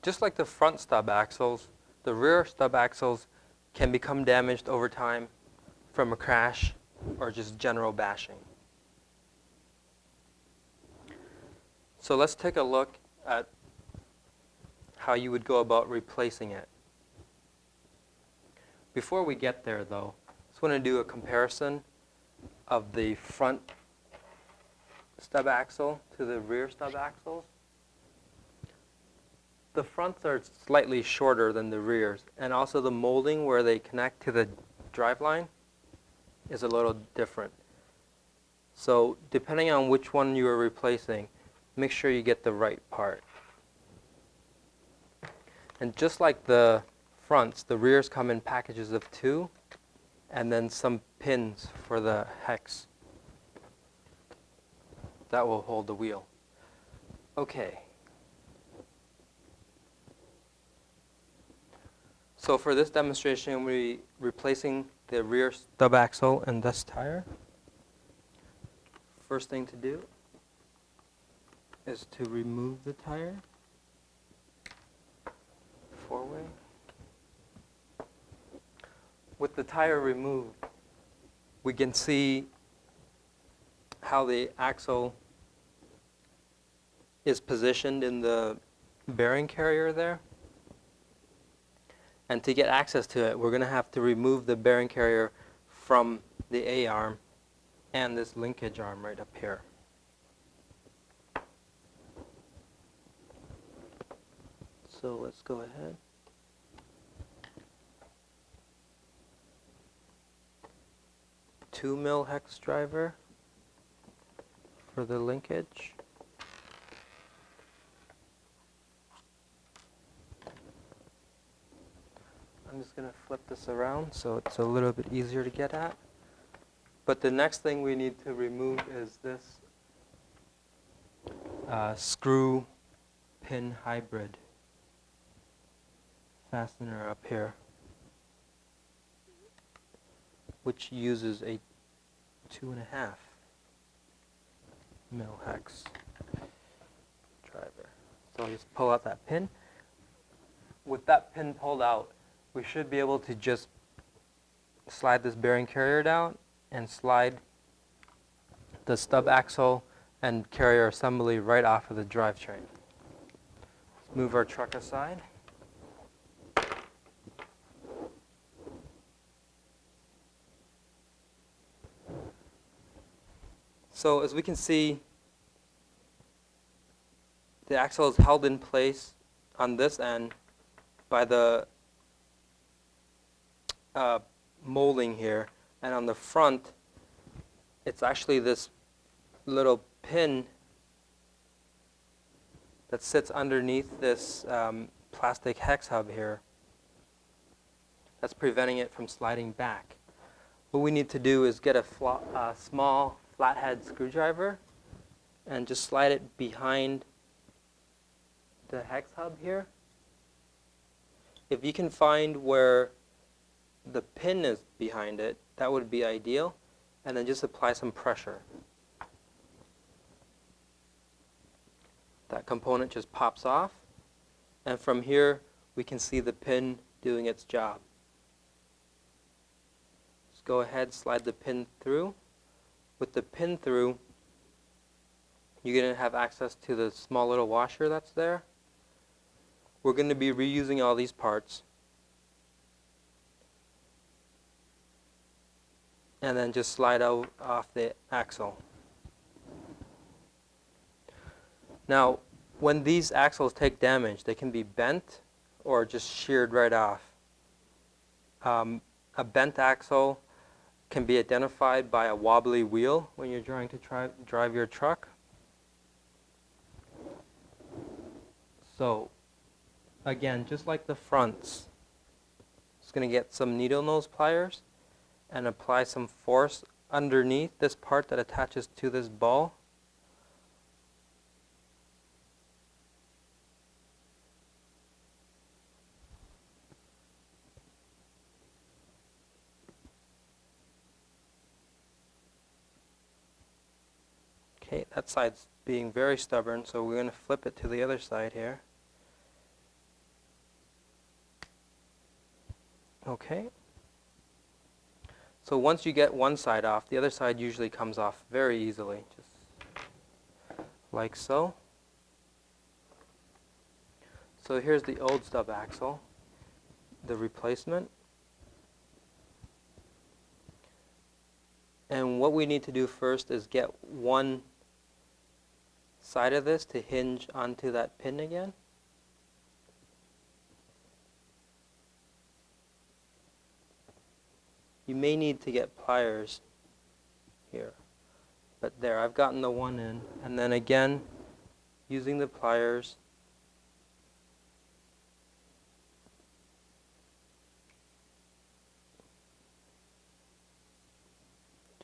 just like the front stub axles, the rear stub axles can become damaged over time from a crash or just general bashing. So let's take a look at how you would go about replacing it. Before we get there though, I just want to do a comparison of the front stub axle to the rear stub axles. The fronts are slightly shorter than the rears, and also the molding where they connect to the driveline is a little different. So depending on which one you are replacing, make sure you get the right part. And just like the fronts, the rears come in packages of 2, and then some pins for the hex that will hold the wheel. Okay. So for this demonstration, we'll be replacing the rear stub axle and this tire. First thing to do is to remove the tire, 4-way. With the tire removed, we can see how the axle is positioned in the bearing carrier there. And to get access to it, we're going to have to remove the bearing carrier from the A-arm and this linkage arm right up here. So let's go ahead. $2 hex driver for the linkage. I'm just going to flip this around so it's a little bit easier to get at. But the next thing we need to remove is this screw pin hybrid fastener up here, which uses a 2.5 mil hex driver. So I'll just pull out that pin. With that pin pulled out, we should be able to just slide this bearing carrier down and slide the stub axle and carrier assembly right off of the drivetrain. Let's move our truck aside. So as we can see, the axle is held in place on this end by the molding here, and on the front it's actually this little pin that sits underneath this plastic hex hub here that's preventing it from sliding back. What we need to do is get a small flathead screwdriver and just slide it behind the hex hub here. If you can find where the pin is behind it, that would be ideal, and then just apply some pressure. That component just pops off, and from here we can see the pin doing its job. Just go ahead, slide the pin through. With the pin through, you're going to have access to the small little washer that's there. We're going to be reusing all these parts. And then just slide out off the axle. Now, when these axles take damage, they can be bent or just sheared right off. A bent axle can be identified by a wobbly wheel when you're trying to drive your truck. So, again, just like the fronts, just going to get some needle nose pliers and apply some force underneath this part that attaches to this ball. Okay, that side's being very stubborn, so we're going to flip it to the other side here. Okay. So once you get one side off, the other side usually comes off very easily, just like so. So here's the old stub axle, the replacement. And what we need to do first is get one side of this to hinge onto that pin again. You may need to get pliers here, but there, I've gotten the one in. And then again, using the pliers,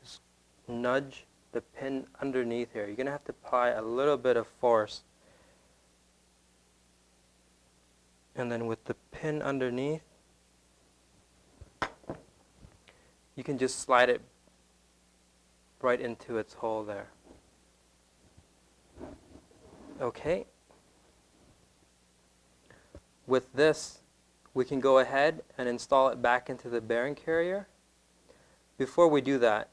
just nudge the pin underneath here. You're going to have to apply a little bit of force. And then with the pin underneath, you can just slide it right into its hole there. Okay. With this, we can go ahead and install it back into the bearing carrier. Before we do that,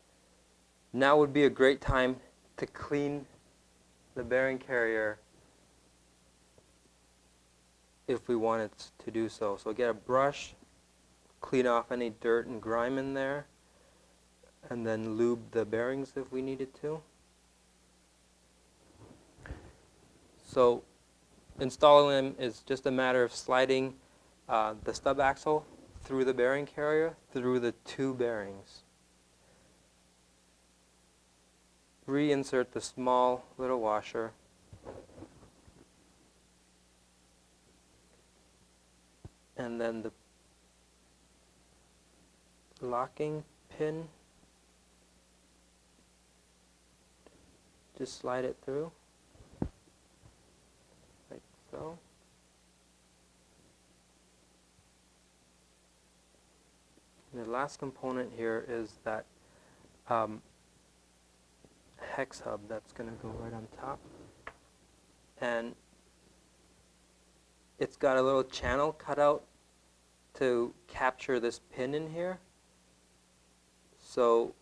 now would be a great time to clean the bearing carrier if we wanted to do so. So get a brush, clean off any dirt and grime in there, and then lube the bearings if we needed to. So installing them is just a matter of sliding the stub axle through the bearing carrier, through the two bearings. Reinsert the small little washer. And then the locking pin, just slide it through, like so. And the last component here is that hex hub that's going to go right on top. And it's got a little channel cut out to capture this pin in here. So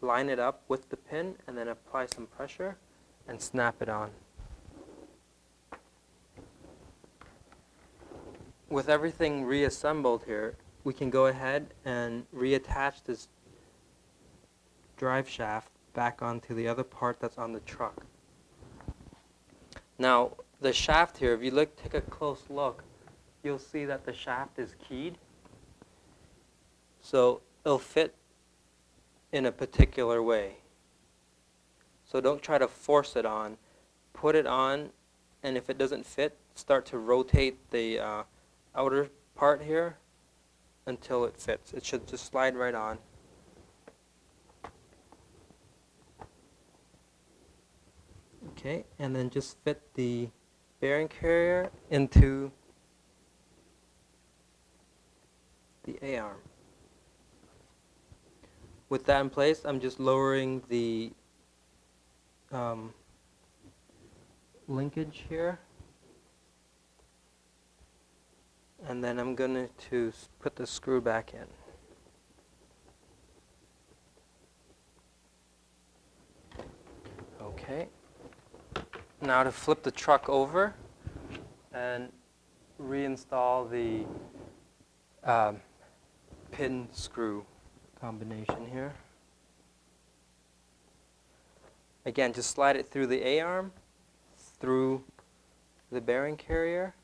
line it up with the pin and then apply some pressure and snap it on. With everything reassembled here, we can go ahead and reattach this drive shaft back onto the other part that's on the truck. Now, the shaft here, if you take a close look, you'll see that the shaft is keyed. So it'll fit in a particular way. So don't try to force it on. Put it on, and if it doesn't fit, start to rotate the outer part here until it fits. It should just slide right on. Okay, and then just fit the bearing carrier into the A-arm. With that in place, I'm just lowering the linkage here. And then I'm going to put the screw back in. Okay. Now to flip the truck over and reinstall the pin screw combination here. Again, just slide it through the A-arm, through the bearing carrier,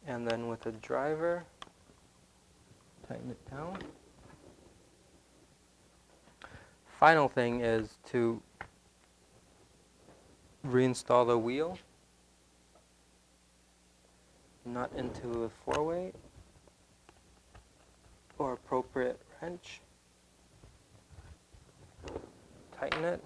and then with the driver, tighten it down. Final thing is to reinstall the wheel, nut into a 4-way or appropriate wrench, tighten it,